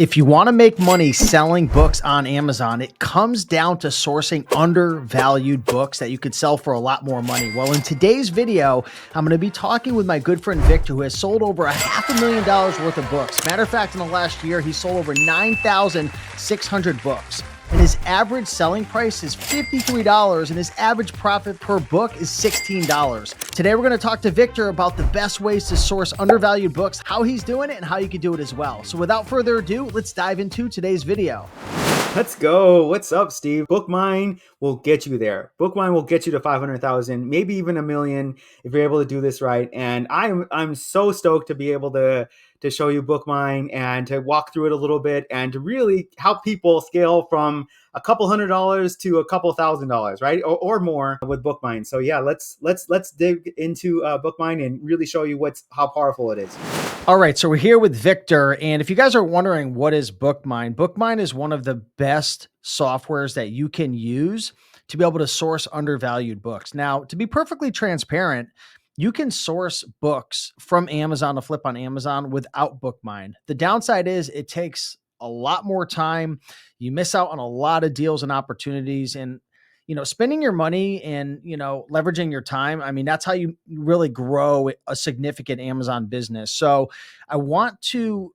If you want to make money selling books on Amazon, it comes down to sourcing undervalued books that you could sell for a lot more money. Well, in today's video, I'm going to be talking with my good friend Victor, who has sold over $500,000 worth of books. Matter of fact, in the last year, he sold over 9,600 books. And his average selling price is $53, and his average profit per book is $16. Today, we're going to talk to Victor about the best ways to source undervalued books, how he's doing it, and how you can do it as well. So without further ado, let's dive into today's video. Let's go. What's up, Steve? Bookmine will get you there. Bookmine will get you to 500,000, maybe even a million if you're able to do this right. And I'm so stoked to be able to show you Bookmine and to walk through it a little bit and to really help people scale from a couple $100 to a couple $1,000, right? Or more with Bookmine. So yeah, let's dig into Bookmine and really show you how powerful it is. All right, so we're here with Victor, and if you guys are wondering what is Bookmine, Bookmine is one of the best softwares that you can use to be able to source undervalued books. Now, to be perfectly transparent, you can source books from Amazon to flip on Amazon without Bookmine. The downside is it takes a lot more time. You miss out on a lot of deals and opportunities, and spending your money and, leveraging your time. I mean, that's how you really grow a significant Amazon business. So I want to,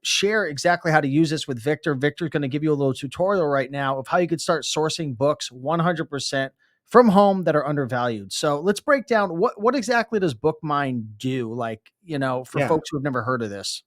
share exactly how to use this with Victor. Victor's going to give you a little tutorial right now of how you could start sourcing books 100% from home that are undervalued. So let's break down what exactly does Bookmine do? For folks who have never heard of this.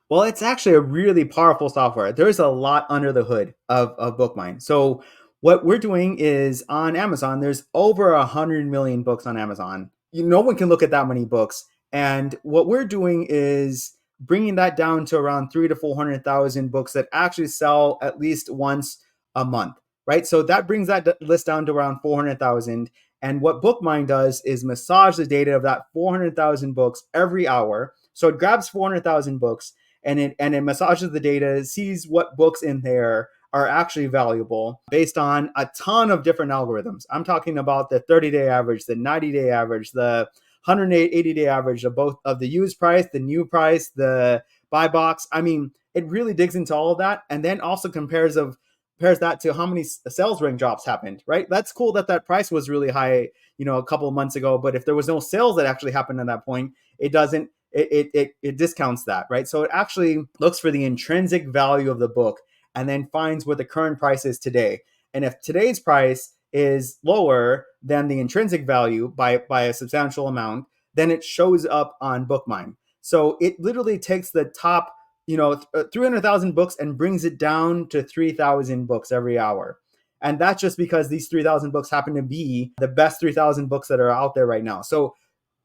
Well, it's actually a really powerful software. There's a lot under the hood of Bookmine. So what we're doing is on Amazon, there's over 100 million books on Amazon. No one can look at that many books. And what we're doing is bringing that down to around 300,000 to 400,000 books that actually sell at least once a month, right? So that brings that list down to around 400,000. And what Bookmine does is massage the data of that 400,000 books every hour. So it grabs 400,000 books and it massages the data, sees what books in there are actually valuable based on a ton of different algorithms. I'm talking about the 30-day average, the 90-day average, the 180-day average of both of the used price, the new price, the buy box. I mean, it really digs into all of that, and then also compares that to how many sales ring drops happened, right? That's cool that price was really high, a couple of months ago, but if there was no sales that actually happened at that point, it doesn't, it discounts that, right? So it actually looks for the intrinsic value of the book and then finds what the current price is today. And if today's price is lower than the intrinsic value by a substantial amount, then it shows up on Bookmine. So it literally takes the top 300,000 books and brings it down to 3,000 books every hour. And that's just because these 3,000 books happen to be the best 3,000 books that are out there right now. So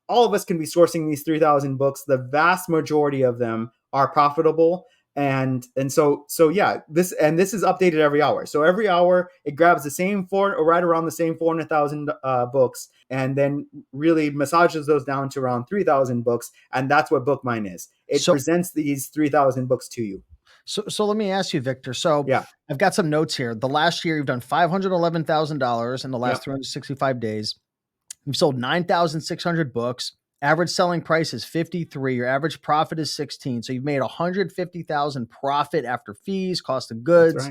all of us can be sourcing these 3,000 books. The vast majority of them are profitable. And so yeah, this is updated every hour. So every hour it grabs the same right around the same 400,000 books, and then really massages those down to around 3,000 books. And that's what Bookmine is. It presents these 3,000 books to you. So let me ask you, Victor. So yeah, I've got some notes here. The last year you've done $511,000 in the last 365 days. You've sold 9,600 books. Average selling price is 53. Your average profit is 16. So you've made 150,000 profit after fees, cost of goods,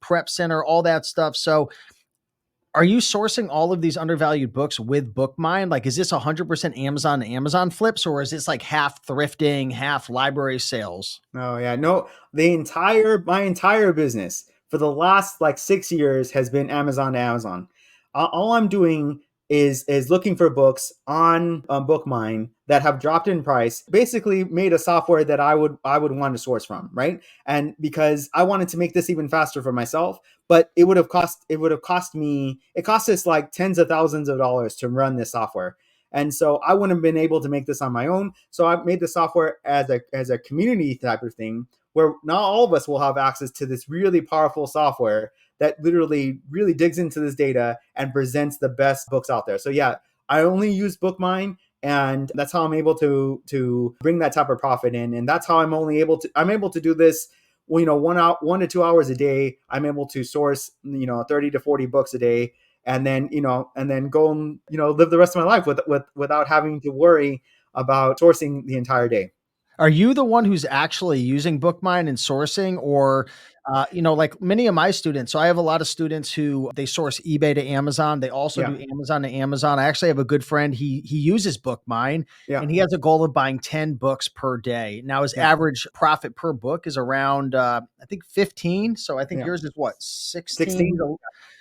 prep center, all that stuff. So are you sourcing all of these undervalued books with Bookmine? Like, is this 100% Amazon to Amazon flips, or is this like half thrifting, half library sales? Oh yeah, no, my entire business for the last 6 years has been Amazon to Amazon. All I'm doing is looking for books on Bookmine that have dropped in price, basically made a software that I would want to source from, right? And because I wanted to make this even faster for myself, but it cost us like tens of thousands of dollars to run this software. And so I wouldn't have been able to make this on my own. So I made the software as a community type of thing, where not all of us will have access to this really powerful software that literally really digs into this data and presents the best books out there. So yeah, I only use Bookmine, and that's how I'm able to bring that type of profit in. And that's how I'm able to do this, 1 to 2 hours a day. I'm able to source, 30 to 40 books a day, and then go and, live the rest of my life without having to worry about sourcing the entire day. Are you the one who's actually using Bookmine and sourcing, or, like many of my students? So I have a lot of students who they source eBay to Amazon. They also Yeah, do Amazon to Amazon. I actually have a good friend. He uses Bookmine, yeah, and he has a goal of buying 10 books per day. Now his yeah, average profit per book is around, I think 15. So I think yeah. yours is what, 16? 16,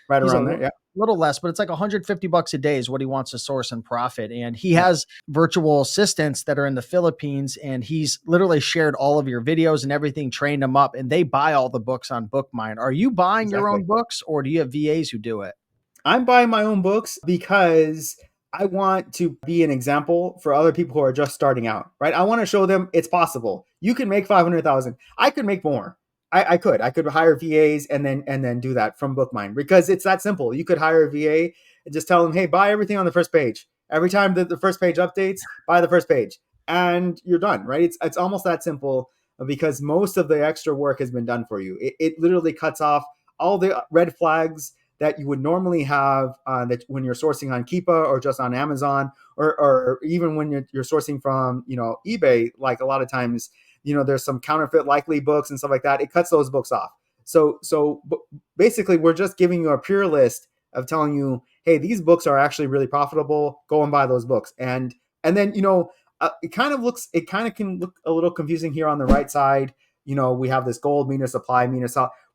right He's a around there. Yeah, little less, but it's like 150 bucks a day is what he wants to source and profit. And he yeah, has virtual assistants that are in the Philippines, and he's literally shared all of your videos and everything, trained them up, and they buy all the books on Bookmine. Are you buying your exactly. own books, or do you have VAs who do it? I'm buying my own books because I want to be an example for other people who are just starting out, right? I want to show them it's possible. You can make 500,000. I could make more. I could hire VAs and then do that from Bookmine because it's that simple. You could hire a VA and just tell them, hey, buy everything on the first page. Every time that the first page updates, buy the first page, and you're done, right? It's almost that simple because most of the extra work has been done for you. It literally cuts off all the red flags that you would normally have that when you're sourcing on Keepa or just on Amazon, or even when you're sourcing from eBay. Like a lot of times, there's some counterfeit likely books and stuff like that. It cuts those books off. So basically, we're just giving you a pure list of telling you, hey, these books are actually really profitable. Go and buy those books. And then it kind of can look a little confusing here on the right side. We have this gold meter supply meter.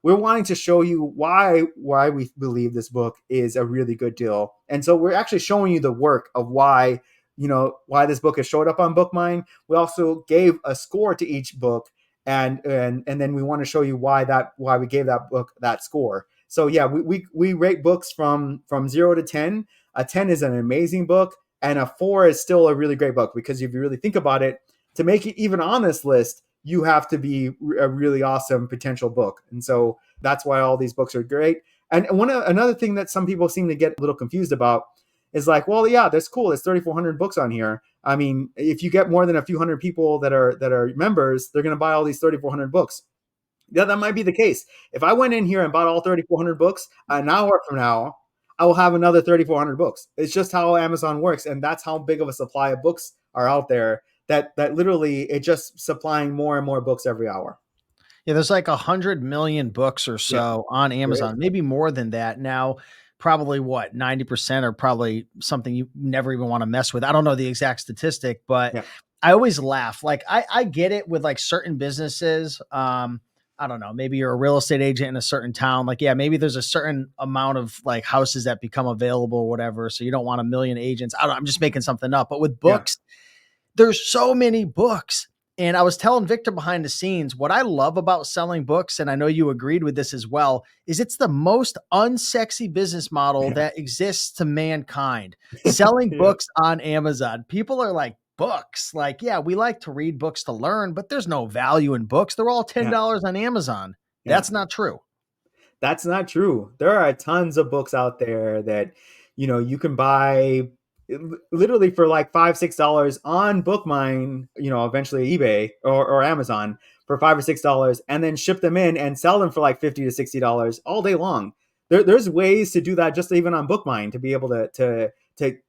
We're wanting to show you why we believe this book is a really good deal. And so we're actually showing you the work of why this book has showed up on Bookmine. We also gave a score to each book, and then we want to show you why we gave that book that score. So yeah, we rate books from 0 to 10. A 10 is an amazing book, and a 4 is still a really great book, because if you really think about it, to make it even on this list, you have to be a really awesome potential book. And so that's why all these books are great. And another thing that some people seem to get a little confused about is like, well, yeah, that's cool. There's 3,400 books on here. I mean, if you get more than a few hundred people that are members, they're going to buy all these 3,400 books. Yeah, that might be the case. If I went in here and bought all 3,400 books, an hour from now, I will have another 3,400 books. It's just how Amazon works, and that's how big of a supply of books are out there. That literally it just supplying more and more books every hour. Yeah, there's like 100 million books or Yeah, so on there is. Amazon, maybe more than that. Now, probably what, 90% are probably something you never even want to mess with. I don't know the exact statistic, but Yeah, I always laugh. Like I get it with like certain businesses. I don't know, maybe you're a real estate agent in a certain town. Like, yeah, maybe there's a certain amount of like houses that become available or whatever. So you don't want a million agents. I don't know, I'm just making something up. But with yeah, books, there's so many books. And I was telling Victor behind the scenes, what I love about selling books, and I know you agreed with this as well, is it's the most unsexy business model yeah, that exists to mankind. Selling yeah, books on Amazon. People are like, books. Like, yeah, we like to read books to learn, but there's no value in books. They're all yeah, $10 on Amazon. yeah. That's not true. That's not true. There are tons of books out there that you can buy literally for like $5-6 on Bookmine, eventually eBay or Amazon for $5 or $6, and then ship them in and sell them for like $50 to $60 all day long. There's ways to do that just even on Bookmine, to be able to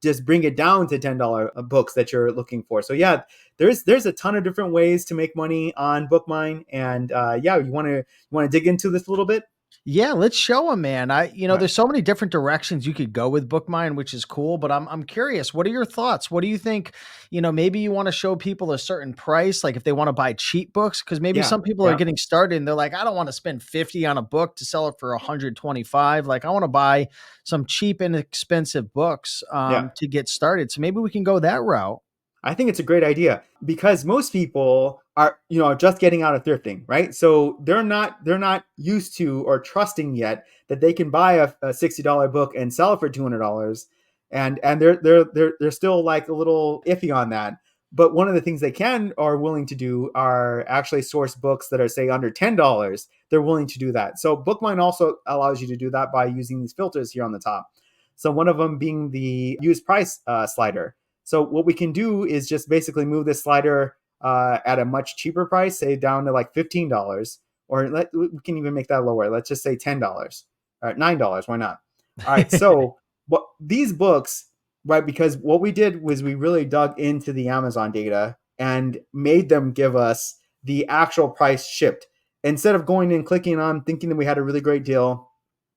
just bring it down to $10 books that you're looking for. So yeah, there's a ton of different ways to make money on Bookmine, and yeah, you want to dig into this a little bit. Yeah, let's show them, man. All right. There's so many different directions you could go with Bookmine, which is cool, but I'm curious. What are your thoughts? What do you think? Maybe you want to show people a certain price, like if they want to buy cheap books, because maybe Yeah, some people are yeah, getting started and they're like, I don't want to spend 50 on a book to sell it for 125. Like, I want to buy some cheap, inexpensive books yeah. to get started. So maybe we can go that route. I think it's a great idea because most people are, just getting out of thrifting, right? So they're not used to or trusting yet that they can buy a $60 book and sell it for $200, and they're still like a little iffy on that. But one of the things they can are willing to do are actually source books that are say under $10. They're willing to do that. So Bookmine also allows you to do that by using these filters here on the top. So one of them being the use price slider. So what we can do is just basically move this slider at a much cheaper price, say down to like $15, or we can even make that lower. Let's just say $10. All right, $9. Why not? All right. So what these books, right? Because what we did was we really dug into the Amazon data and made them give us the actual price shipped instead of going and clicking on thinking that we had a really great deal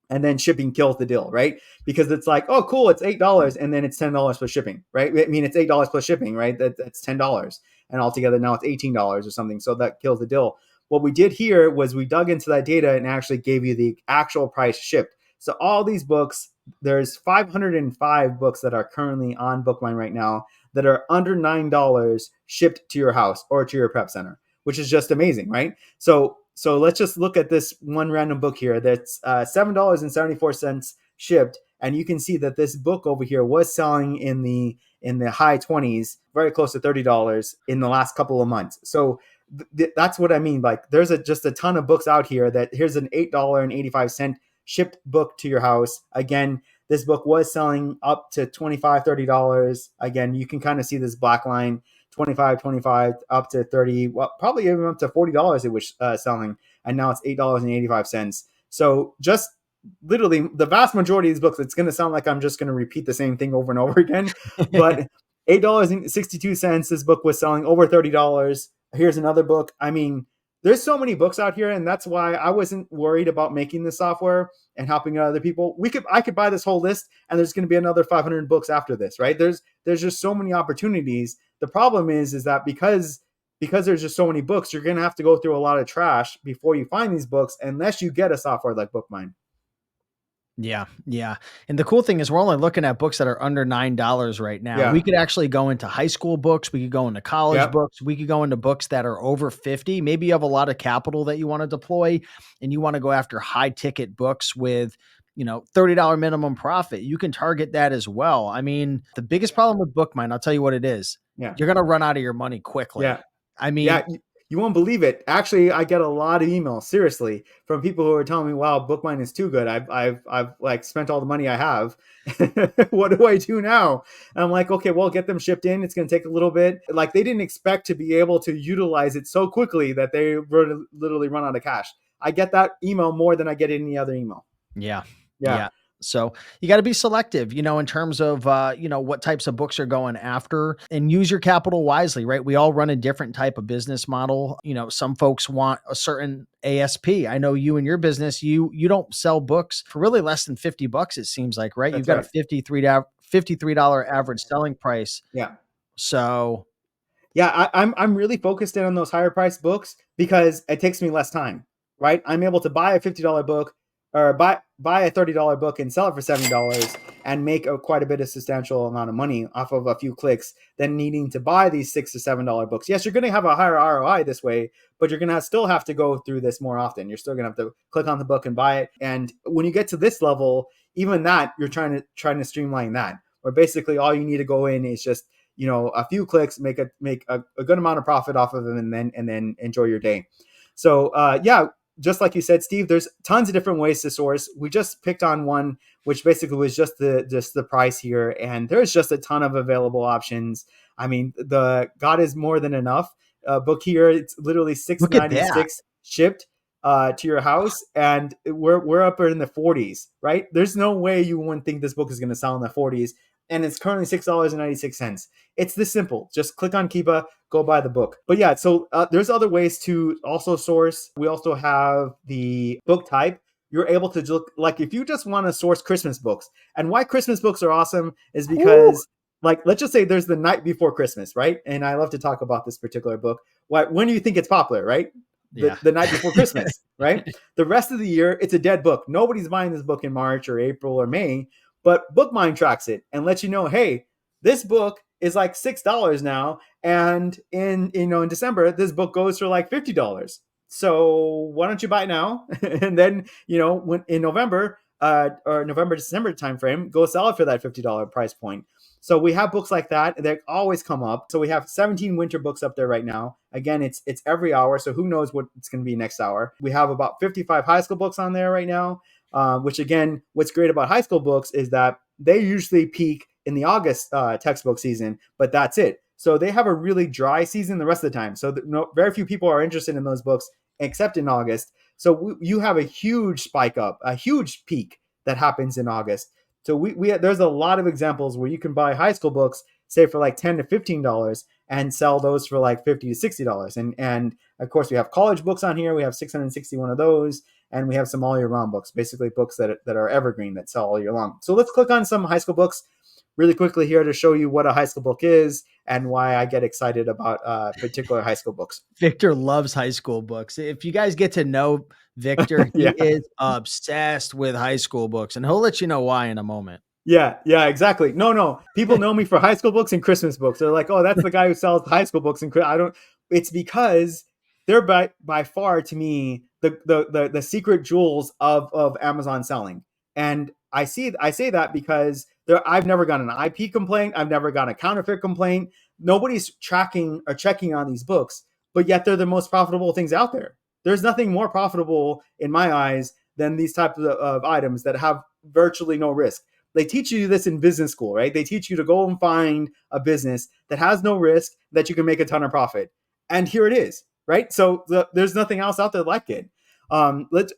and then shipping kills the deal, right? Because it's like, oh, cool, it's $8, and then it's $10 plus shipping, right? I mean, it's $8 plus shipping, right? That's $10, and altogether now it's $18 or something. So that kills the deal. What we did here was we dug into that data and actually gave you the actual price shipped. So all these books, there's 505 books that are currently on Bookmine right now that are under $9 shipped to your house or to your prep center, which is just amazing, right? So let's just look at this one random book here that's $7.74 shipped, and you can see that this book over here was selling in the high 20s, very close to $30 in the last couple of months. So that's what I mean. Like, there's just a ton of books out here that here's an $8.85 shipped book to your house. Again, this book was selling up to $25, $30. Again, you can kind of see this black line. 25 up to 30, well, probably even up to $40 it was selling, and now it's $8.85. So just literally the vast majority of these books, it's going to sound like I'm just going to repeat the same thing over and over again, but $8.62, this book was selling over $30. Here's another book. I mean, there's so many books out here, and that's why I wasn't worried about making this software and helping other people. I could buy this whole list, and there's going to be another 500 books after this, right? There's just so many opportunities. The problem is that because there's just so many books, you're going to have to go through a lot of trash before you find these books, unless you get a software like Bookmine. Yeah, yeah. And the cool thing is we're only looking at books that are under $9 right now. We Yeah. could actually go into high school books, we could go into college Yep. books, we could go into books that are over 50. Maybe you have a lot of capital that you want to deploy and you want to go after high ticket books with, $30 minimum profit. You can target that as well. I mean, the biggest problem with Bookmine, I'll tell you what it is. Yeah. You're going to run out of your money quickly. Yeah. I mean, Yeah, you won't believe it. Actually, I get a lot of emails, seriously, from people who are telling me, "Wow, Bookmine is too good. I've like spent all the money I have. What do I do now?" And I'm like, "Okay, well, get them shipped in. It's going to take a little bit." Like, they didn't expect to be able to utilize it so quickly that they literally run out of cash. I get that email more than I get any other email. yeah. Yeah. Yeah. So you got to be selective, in terms of, what types of books are going after and use your capital wisely, right? We all run a different type of business model. Some folks want a certain ASP. I know you and your business, you don't sell books for really less than $50, it seems like, right? You've That's got a right. $53 average selling price. Yeah. So Yeah, I'm really focused in on those higher priced books because it takes me less time, right? I'm able to buy a $50 book or buy a $30 book and sell it for $70 and make quite a bit of substantial amount of money off of a few clicks than needing to buy these $6 to $7 books. Yes, you're going to have a higher ROI this way, but you're going to still have to go through this more often. You're still going to have to click on the book and buy it. And when you get to this level, even that, you're trying to streamline that, where basically all you need to go in is just a few clicks, make a good amount of profit off of them, and then enjoy your day. So yeah, just like you said, Steve, there's tons of different ways to source. We just picked on one, which basically was just the price here, and there's just a ton of available options. I mean, the God is more than enough book here. It's literally look at that. $6.96 shipped to your house, and we're up in the 40s, right? There's no way you wouldn't think this book is going to sell in the 40s, and it's currently $6.96. It's this simple. Just click on Kiva, go buy the book. But yeah, so there's other ways to also source. We also have the book type. You're able to look, like, if you just want to source Christmas books. And why Christmas books are awesome is because, like, let's just say there's the night before Christmas, right? And I love to talk about this particular book. When do you think it's popular, right? Yeah. The night before Christmas, right? The rest of the year, it's a dead book. Nobody's buying this book in March or April or May, but Bookmine tracks it and lets you know, hey, this book is like $6 now, and in December this book goes for like $50. So why don't you buy it now? And then when in November or November December timeframe, go sell it for that $50 price point. So we have books like that that always come up. So we have 17 winter books up there right now. Again, it's every hour, so who knows what it's going to be next hour. We have about 55 high school books on there right now. Which, again, what's great about high school books is that they usually peak in the August textbook season, but that's it. So they have a really dry season the rest of the time. So very few people are interested in those books except in August. So you have a huge spike up, a huge peak that happens in August. So we there's a lot of examples where you can buy high school books, say for like $10 to $15, and sell those for like $50 to $60. And of course, we have college books on here. We have 661 of those. And we have some all year round books, basically books that are evergreen that sell all year long. So let's click on some high school books really quickly here to show you what a high school book is and why I get excited about particular high school books. Victor loves high school books. If you guys get to know Victor, he Yeah. is obsessed with high school books, and he'll let you know why in a moment. Yeah, exactly. No. People know me for high school books and Christmas books. They're like, oh, that's the guy who sells high school books. And I don't, it's because they're by far to me the secret jewels of Amazon selling. And I say that because I've never gotten an IP complaint. I've never gotten a counterfeit complaint. Nobody's tracking or checking on these books, but yet they're the most profitable things out there. There's nothing more profitable in my eyes than these types of items that have virtually no risk. They teach you this in business school, right? They teach you to go and find a business that has no risk, that you can make a ton of profit. And here it is, right? So there's nothing else out there like it. Let's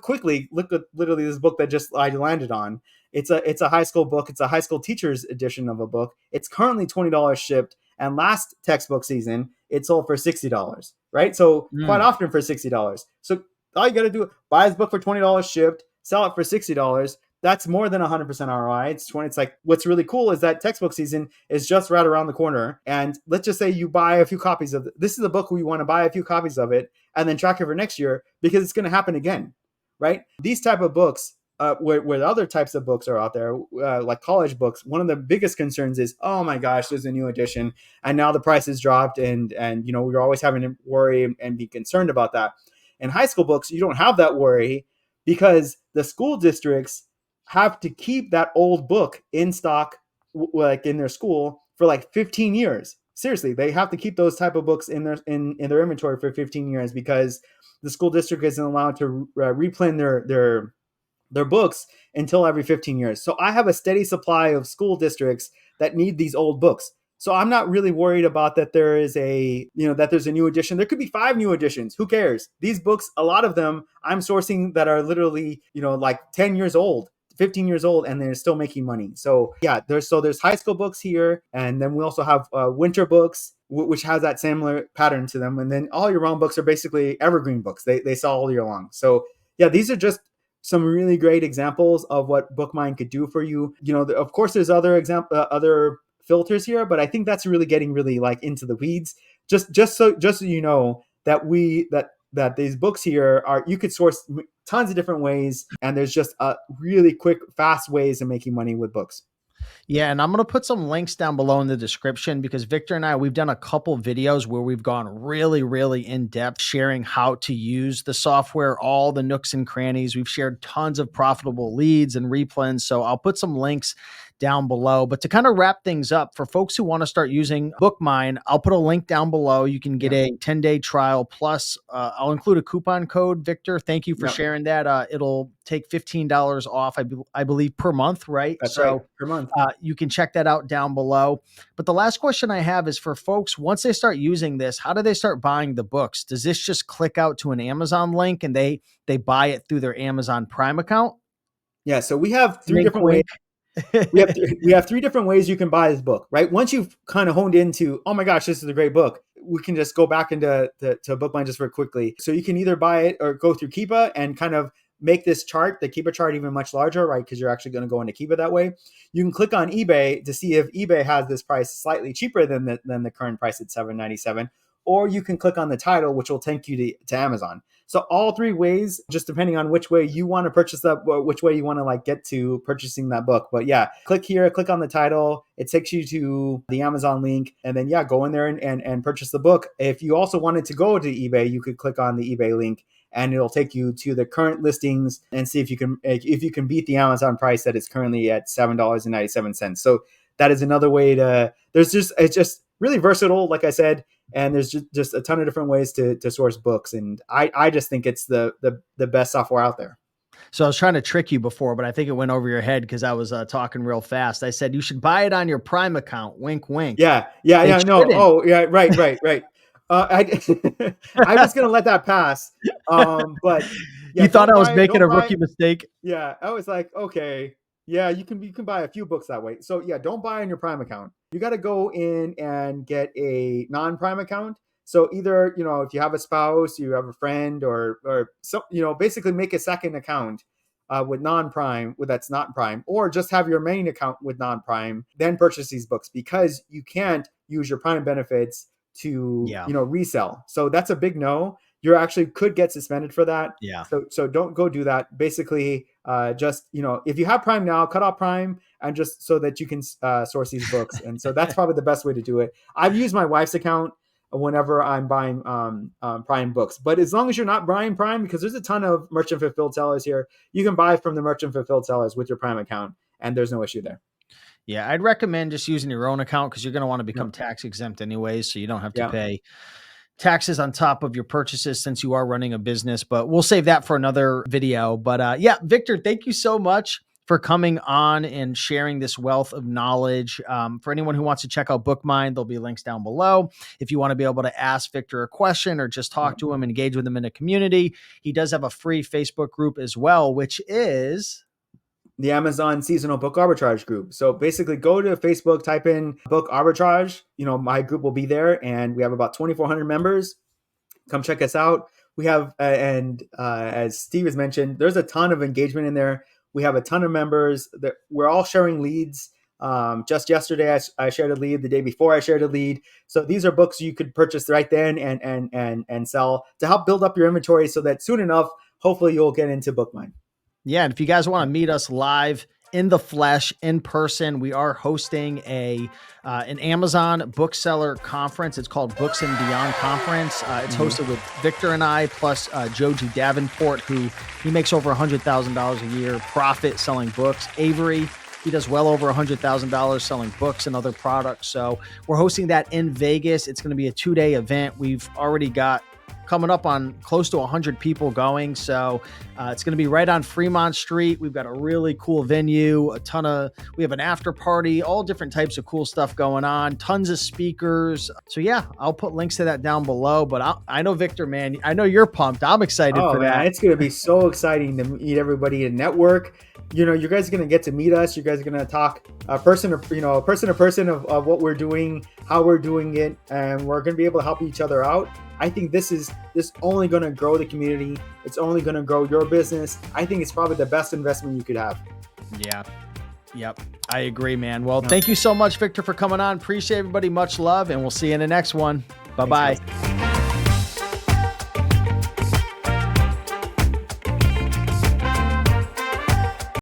quickly look at literally this book that just I landed on. It's a high school book. It's a high school teacher's edition of a book. It's currently $20 shipped. And last textbook season, it sold for $60, right? So quite often for $60. So all you got to do, buy this book for $20 shipped, sell it for $60. That's more than 100% ROI. It's like, what's really cool is that textbook season is just right around the corner. And let's just say you buy a few copies of it. This is a book where you want to buy a few copies of it and then track it for next year because it's going to happen again, right? These type of books, where other types of books are out there, like college books, one of the biggest concerns is, oh my gosh, there's a new edition and now the price has dropped, and we're always having to worry and be concerned about that. In high school books, you don't have that worry because the school districts have to keep that old book in stock, like in their school, for like 15 years. Seriously, they have to keep those type of books in their inventory for 15 years because the school district isn't allowed to reprint their books until every 15 years. So I have a steady supply of school districts that need these old books. So I'm not really worried about that there's a new edition. There could be 5 new editions. Who cares? These books, a lot of them I'm sourcing that are literally, like 10 years old, 15 years old, and they're still making money. So yeah, there's high school books here. And then we also have winter books, which has that similar pattern to them. And then all year round books are basically evergreen books. They sell all year long. So yeah, these are just some really great examples of what Bookmine could do for you. Of course, there's other filters here, but I think that's really getting really like into the weeds. Just so you know that these books here you could source tons of different ways, and there's just really quick, fast ways of making money with books. Yeah, and I'm going to put some links down below in the description because Victor and I, we've done a couple videos where we've gone really, really in depth sharing how to use the software, all the nooks and crannies. We've shared tons of profitable leads and replens. So I'll put some links down below. But to kind of wrap things up, for folks who want to start using Bookmine, I'll put a link down below. You can get a 10-day trial plus I'll include a coupon code. Victor, thank you for sharing that. It'll take $15 off, I believe, per month, right? That's right, per month. You can check that out down below. But the last question I have is for folks, once they start using this, how do they start buying the books? Does this just click out to an Amazon link and they buy it through their Amazon Prime account? Yeah, so we have 3 different ways. we have 3 different ways you can buy this book, right? Once you've kind of honed into, oh my gosh, this is a great book, we can just go back into to Bookmine just very quickly. So you can either buy it or go through Keepa and kind of make this chart, the Keepa chart, even much larger, right? Because you're actually going to go into Keepa that way. You can click on eBay to see if eBay has this price slightly cheaper than the current price at $7.97. Or you can click on the title, which will take you to Amazon. So all 3 ways, just depending on which way you want to purchase that, which way you want to like get to purchasing that book. But yeah, click here, click on the title. It takes you to the Amazon link, and then yeah, go in there and purchase the book. If you also wanted to go to eBay, you could click on the eBay link, and it'll take you to the current listings and see if you can beat the Amazon price that is currently at $7.97. So that is another way to. It's just really versatile, like I said. And there's just a ton of different ways to source books. And I just think it's the best software out there. So I was trying to trick you before, but I think it went over your head because I was talking real fast. I said, you should buy it on your Prime account. Wink, wink. Yeah. No. Oh, yeah. Right. I was going to let that pass. But yeah, you thought I was making a rookie mistake. Yeah. I was like, okay, yeah, you can buy a few books that way. So yeah, don't buy on your Prime account. you got to go in and get a non-Prime account. So either, if you have a spouse, you have a friend, or so, basically make a second account with non-Prime, that's not Prime, or just have your main account with non-Prime, then purchase these books, because you can't use your Prime benefits to, Yeah. resell. So that's a big no. You actually could get suspended for that. Yeah. So don't go do that. Basically, just, if you have Prime now, cut off Prime, and just so that you can source these books. And so that's probably the best way to do it. I've used my wife's account whenever I'm buying Prime books, but as long as you're not buying Prime, because there's a ton of merchant fulfilled sellers here, you can buy from the merchant fulfilled sellers with your Prime account, and there's no issue there. Yeah, I'd recommend just using your own account, because you're going to want to become Yep. tax exempt anyways, so you don't have to Yeah. pay taxes on top of your purchases since you are running a business. But we'll save that for another video. But yeah, Victor, thank you so much for coming on and sharing this wealth of knowledge. For anyone who wants to check out Bookmine, there'll be links down below. If you want to be able to ask Victor a question or just talk to him, engage with him in a community, he does have a free Facebook group as well, which is the Amazon Seasonal Book Arbitrage group. So basically go to Facebook, type in Book Arbitrage. My group will be there, and we have about 2,400 members. Come check us out. We have, as Steve has mentioned, there's a ton of engagement in there. We have a ton of members. We're all sharing leads. Just yesterday, I shared a lead. The day before, I shared a lead. So these are books you could purchase right then and sell to help build up your inventory, so that soon enough, hopefully you'll get into Bookmine. Yeah. And if you guys want to meet us live in the flesh, in person, we are hosting an Amazon bookseller conference. It's called Books and Beyond Conference. It's hosted with Victor and I, plus Joji Davenport, he makes over $100,000 a year profit selling books. Avery, he does well over $100,000 selling books and other products. So we're hosting that in Vegas. It's going to be a 2-day event. We've already got coming up on close to 100 people going. So it's going to be right on Fremont Street. We've got a really cool venue, we have an after party, all different types of cool stuff going on, tons of speakers. So yeah, I'll put links to that down below, but I know Victor, man, I know you're pumped. I'm excited for that. It's going to be so exciting to meet everybody and network. You guys are going to get to meet us. You guys are going to talk person to person of what we're doing, how we're doing it, and we're going to be able to help each other out. I think this is only going to grow the community. It's only going to grow your business. I think it's probably the best investment you could have. Yeah. Yep. I agree, man. Well, thank you so much, Victor, for coming on. Appreciate everybody. Much love, and we'll see you in the next one. Bye-bye. Thanks, guys.